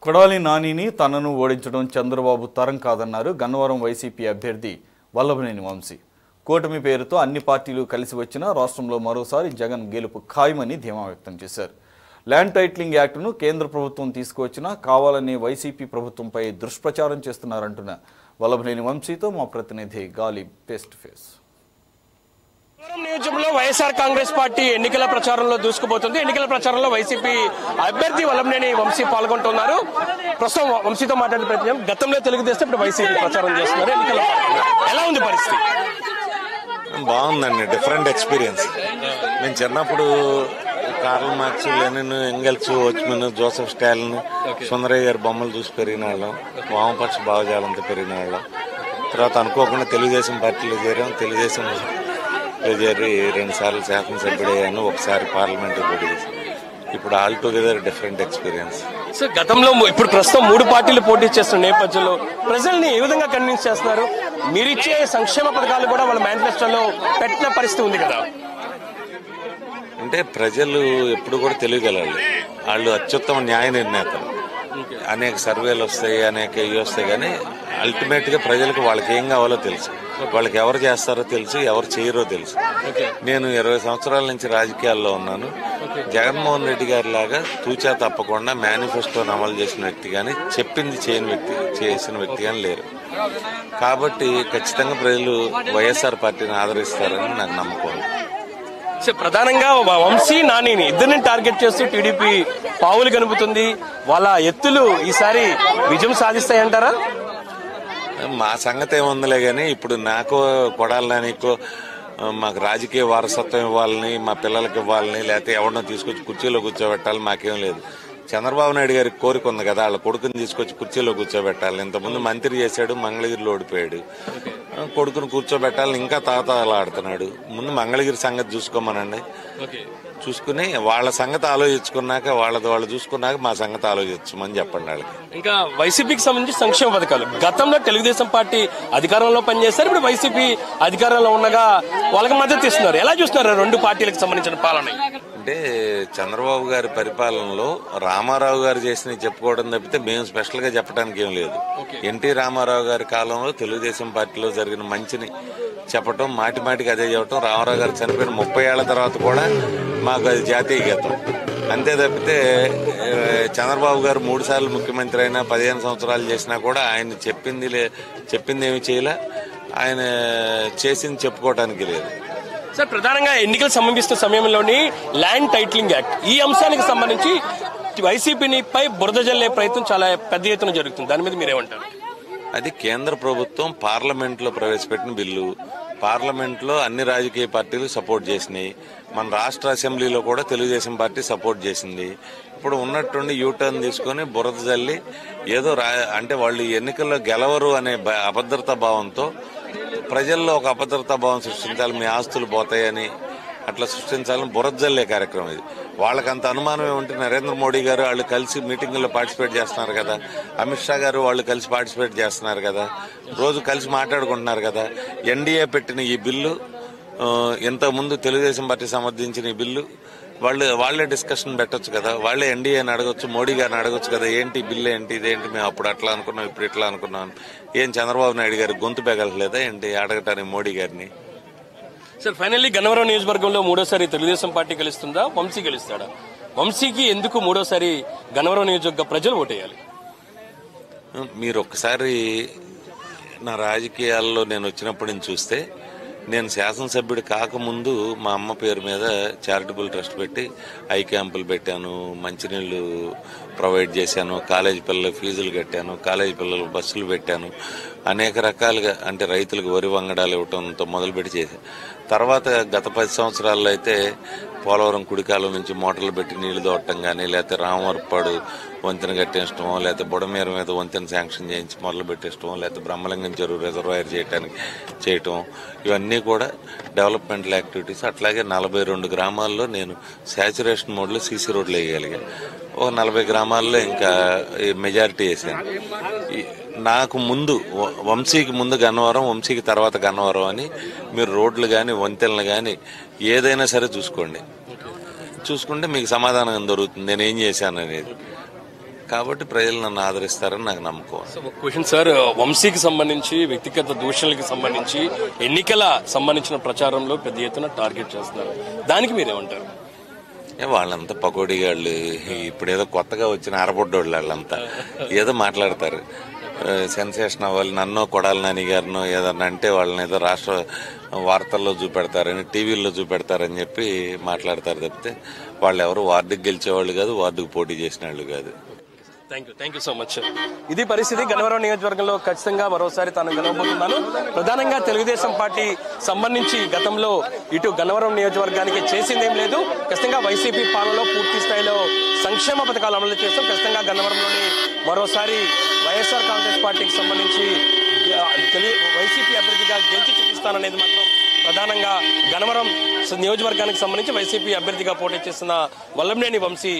కొడాలి నానిని తనను ఓడించడం చంద్రబాబు తరం కాదన్నారు గన్నవరం వైసీపీ అభ్యర్థి వల్లభనేని వంశీ. కూటమి పేరుతో అన్ని పార్టీలు కలిసి వచ్చినా రాష్ట్రంలో మరోసారి జగన్ గెలుపు ఖాయమని ధీమా వ్యక్తం చేశారు. ల్యాండ్ టైటిలింగ్ యాక్టును కేంద్ర ప్రభుత్వం తీసుకువచ్చినా కావాలని వైసీపీ ప్రభుత్వంపై దుష్ప్రచారం చేస్తున్నారంటున్న వల్లభనేని వంశీతో మా ప్రతినిధి గాలిబ్ ఫేస్ టు ఫేస్. నియోజకవర్గంలో వైఎస్ఆర్ కాంగ్రెస్ పార్టీ ఎన్నికల ప్రచారంలో దూసుకుపోతుంది. ఎన్నికల ప్రచారంలో వైసీపీ అభ్యర్థి వల్లభనేని వంశీ పాల్గొంటున్నారు. ప్రస్తుతం వంశీతో మాట్లాడే ప్రయత్నం. గతంలో తెలుగుదేశం, ఇప్పుడు వైసీపీ ప్రచారం చేస్తున్నారు. ఎన్నికల ఎలా ఉంది పరిస్థితి? బాగుందండి, డిఫరెంట్ ఎక్స్పీరియన్స్. నేను చిన్నప్పుడు Karl Marx, Lenin, Engels, watchmen, Joseph Stalin, Sundarayya గారి బొమ్మలు చూసి పెరిగిన వాళ్ళం. వామపక్ష భావజాలంతో పెరిగిన వాళ్ళం. తర్వాత అనుకోకుండా తెలుగుదేశం పార్టీలో చేరాం. తెలుగుదేశం చేరి 2 సార్లు శాసనసభ్యుడయ్యాను, ఒకసారి పార్లమెంట్ పోటీ చేశాను. ఇప్పుడు all together different experience. So గతంలో ఇప్పుడు ప్రస్తుతం 3 పార్టీలు పోటీ చేస్తున్న నేపథ్యంలో ప్రజల్ని ఏ విధంగా కన్విన్స్ చేస్తున్నారు? మీరిచ్చే సంక్షేమ పథకాలు కూడా వాళ్ళ మేనిఫెస్టోలో పెట్టిన పరిస్థితి ఉంది కదా. అంటే ప్రజలు ఎప్పుడు కూడా తెలియగలరు. వాళ్ళు అత్యుత్తమ న్యాయ నిర్ణేతలు. అనేక సర్వేలు వస్తాయి, అనేక ఇవి వస్తాయి, కానీ అల్టిమేట్ గా ప్రజలకు వాళ్ళకి ఏం కావాలో తెలుసు, వాళ్ళకి ఎవరు చేస్తారో తెలుసు, ఎవరు చేయరో తెలుసు. నేను 20 సంవత్సరాల నుంచి రాజకీయాల్లో ఉన్నాను. జగన్మోహన్ రెడ్డి గారి లాగా తూచా తప్పకుండా మేనిఫెస్టోను అమలు చేసిన వ్యక్తి కానీ, చెప్పింది చేసిన వ్యక్తి కానీ లేరు. కాబట్టి ఖచ్చితంగా ప్రజలు వైఎస్ఆర్ పార్టీని ఆదరిస్తారని నాకు నమ్మకం. ప్రధానంగా వంశీ, నానిని ఇద్దరిని టార్గెట్ చేస్తూ టీడీపీ పావులు కనుపుతుంది. వాళ్ళ ఎత్తులు ఈసారి విజయం సాధిస్తాయంటారా? మా సంగతి ఏముందిలే గానీ, ఇప్పుడు నాకు కొడాలి నానికో మాకు రాజకీయ వారసత్వం ఇవ్వాలని, మా పిల్లలకి ఇవ్వాలని, లేకపోతే ఎవరినో తీసుకొచ్చి కుర్చీలో కూర్చోబెట్టాలి మాకేం లేదు. చంద్రబాబు నాయుడు గారికి కోరిక ఉంది కదా, వాళ్ళ కొడుకుని తీసుకొచ్చి కుర్చీలో కూర్చోబెట్టాలి. ఇంతకుముందు మంత్రి చేశాడు, మంగళగిరిలో ఓడిపోయాడు. కొడుకుని కూర్చోబెట్టాలని ఇంకా తాతలాడుతున్నాడు. ముందు మంగళగిరి సంగతి చూసుకోమనండి. చూసుకుని వాళ్ళ సంగతి ఆలోచించుకున్నాక, వాళ్ళది వాళ్ళు చూసుకున్నాక మా సంగతి ఆలోచించమని చెప్పండి వాళ్ళకి. ఇంకా వైసీపీకి సంబంధించి సంక్షేమ పథకాలు గతంలో తెలుగుదేశం పార్టీ అధికారంలో పనిచేస్తారు, ఇప్పుడు వైసీపీ అధికారంలో ఉండగా వాళ్ళకి మద్దతు ఇస్తున్నారు. ఎలా చూస్తున్నారు 2 పార్టీలకు సంబంధించిన పాలన? అంటే చంద్రబాబు గారి పరిపాలనలో రామారావు గారు చేసిన చెప్పుకోవడం తప్పితే మేము స్పెషల్ గా చెప్పడానికి ఏం లేదు. ఎన్టీ రామారావు గారి కాలంలో తెలుగుదేశం పార్టీలో జరిగిన మంచిని చెప్పటం, మాటి మాటికి అదే చెప్పటం. రామారావు గారు చనిపోయిన 30 ఏళ్ల తర్వాత కూడా మాకు అది జాతీయ గీతం. అంతే తప్పితే చంద్రబాబు గారు 3 సార్లు ముఖ్యమంత్రి అయినా, 15 సంవత్సరాలు చేసినా కూడా ఆయన చెప్పింది ఏమి చేయలే, ఆయన చేసింది చెప్పుకోవడానికి లేదు. సార్, ప్రధానంగా ఎన్నికలు సమీపిస్తున్న సమయంలోని ల్యాండ్ టైటిలింగ్ యాక్ట్, ఈ అంశానికి సంబంధించి వైసీపీని పై బురద జల్లే ప్రయత్నం చాలా పెద్ద ఎత్తున జరుగుతుంది. దాని మీద మీరేమంటారు? అది కేంద్ర ప్రభుత్వం పార్లమెంట్ లో ప్రవేశపెట్టిన బిల్లు. పార్లమెంట్ లో అన్ని రాజకీయ పార్టీలు సపోర్ట్ చేసినాయి. మన రాష్ట్ర అసెంబ్లీలో కూడా తెలుగుదేశం పార్టీ సపోర్ట్ చేసింది. ఇప్పుడు ఉన్నట్టుండి యూటర్న్ తీసుకుని బురద జల్లి ఏదో అంటే వాళ్ళు ఎన్నికల్లో గెలవరు అనే అభద్రతా భావంతో ప్రజల్లో ఒక అభద్రతా భావం సృష్టించాలి, మీ ఆస్తులు పోతాయని అట్లా సృష్టించాలని బురద జల్లే కార్యక్రమం ఇది. వాళ్ళకంత అనుమానం ఏమంటే నరేంద్ర మోడీ గారు వాళ్ళు కలిసి మీటింగుల్లో పార్టిసిపేట్ చేస్తున్నారు కదా, అమిత్ షా గారు వాళ్ళు కలిసి పార్టిసిపేట్ చేస్తున్నారు కదా, రోజు కలిసి మాట్లాడుకుంటున్నారు కదా. ఎన్డీఏ పెట్టిన ఈ బిల్లు, ఇంతకుముందు తెలుగుదేశం పార్టీ సమర్థించిన ఈ బిల్లు వాళ్లే డిస్కషన్ పెట్టొచ్చు కదా, వాళ్లే ఎన్డీఏని అడగొచ్చు, మోడీ గారిని అడగొచ్చు కదా, ఏంటి బిల్లు ఏంటి, ఇదేంటి, మేము అప్పుడు అట్లా అనుకున్నాం, ఇప్పుడు ఇట్లా అనుకున్నాం. ఏం చంద్రబాబు నాయుడు గారి గొంతు పెగలలేదా ఏంటి అడగటానికి మోడీ గారిని? సార్, ఫైనల్లీ గన్నవరం నియోజకవర్గంలో 3వసారి తెలుగుదేశం పార్టీ గెలుస్తుందా, వంశీ గెలుస్తాడా? వంశీకి ఎందుకు 3వసారి గన్నవరం నియోజకవర్గ ప్రజలు ఓటేయాలి? మీరు ఒక్కసారి నా రాజకీయాల్లో నేను వచ్చినప్పటి నుంచి చూస్తే, నేను శాసనసభ్యుడు కాకముందు మా అమ్మ పేరు మీద చారిటబుల్ ట్రస్ట్ పెట్టి ఐ క్యాంపులు పెట్టాను, మంచినీళ్లు ప్రొవైడ్ చేశాను, కాలేజీ పిల్లల ఫీజులు కట్టాను, కాలేజీ పిల్లలకు బస్సులు పెట్టాను, అనేక రకాలుగా అంటే రైతులకు వరి వంగడాలు ఇవ్వటంతో మొదలుపెట్టి చేశాను. తర్వాత గత 10 సంవత్సరాల్లో అయితే పోలవరం కుడికాలం నుంచి మోటార్లు పెట్టి నీళ్లు దోడటం కానీ, లేకపోతే రామవరపాడు వంతెన కట్టించడమో, లేకపోతే బుడమేర మీద వంతెన శాంక్షన్ చేయించి మొదలు పెట్టించడం, లేకపోతే బ్రహ్మలింగం చెరువు రిజర్వాయర్ చేయటం, ఇవన్నీ కూడా డెవలప్మెంటల్ యాక్టివిటీస్. అట్లాగే 42 గ్రామాల్లో నేను శాచురేషన్ మోడ్లో సీసీ రోడ్లు వేయగలిగాను. ఒక 40 గ్రామాల్లో ఇంకా మెజారిటీ వేసాను. నాకు ముందు వంశీకి ముందు గన్నవరం, వంశీకి తర్వాత గన్నవరం అని మీరు రోడ్లు కానీ వంతెనలు కానీ ఏదైనా సరే చూసుకుంటే మీకు సమాధానం దొరుకుతుంది నేను ఏం చేశాను అనేది. కాబట్టి ప్రజలు నన్ను ఆదరిస్తారని నాకు నమ్మకం. క్వశ్చన్ సార్, వంశీకి సంబంధించి వ్యక్తిగత దూషణలకు సంబంధించి ఎన్నికల సంబంధించిన ప్రచారంలో పెద్ద ఎత్తున టార్గెట్ చేస్తున్నారు, దానికి మీరేమంటారు? వాళ్ళంతా పకోడీగాళ్ళు, ఇప్పుడేదో కొత్తగా వచ్చిన ఆరబొడ్డోళ్ళు వాళ్ళంతా ఏదో మాట్లాడతారు, సెన్సేషన్ అవ్వాలి, నన్నో కొడాలి నాని గారినో ఏదన్నా అంటే వాళ్ళని ఏదో రాష్ట్ర వార్తల్లో చూపెడతారని, టీవీల్లో చూపెడతారని చెప్పి మాట్లాడతారు తప్పితే వాళ్ళు ఎవరు వార్డుకి గెలిచేవాళ్ళు కాదు, వార్డుకు పోటీ చేసిన వాళ్ళు కాదు. Thank you so much. ఇది పరిస్థితి. గన్నవరం నియోజకవర్గంలో ఖచ్చితంగా మరోసారి తాను గెలవబోతున్నాను. ప్రధానంగా తెలుగుదేశం పార్టీ సంబంధించి గతంలో ఇటు గన్నవరం నియోజకవర్గానికి చేసిందేం లేదు. ఖచ్చితంగా వైసీపీ పాలనలో పూర్తి స్థాయిలో సంక్షేమ పథకాలు అమలు చేస్తాం. ఖచ్చితంగా గన్నవరంలోని మరోసారి వైఎస్ఆర్ కాంగ్రెస్ పార్టీకి సంబంధించి వైసీపీ అభ్యర్థిగా గెలిచి చూపిస్తాననేది మాత్రం ప్రధానంగా గన్నవరం నియోజకవర్గానికి సంబంధించి వైసీపీ అభ్యర్థిగా పోటీ చేస్తున్న వల్లభనేని వంశీ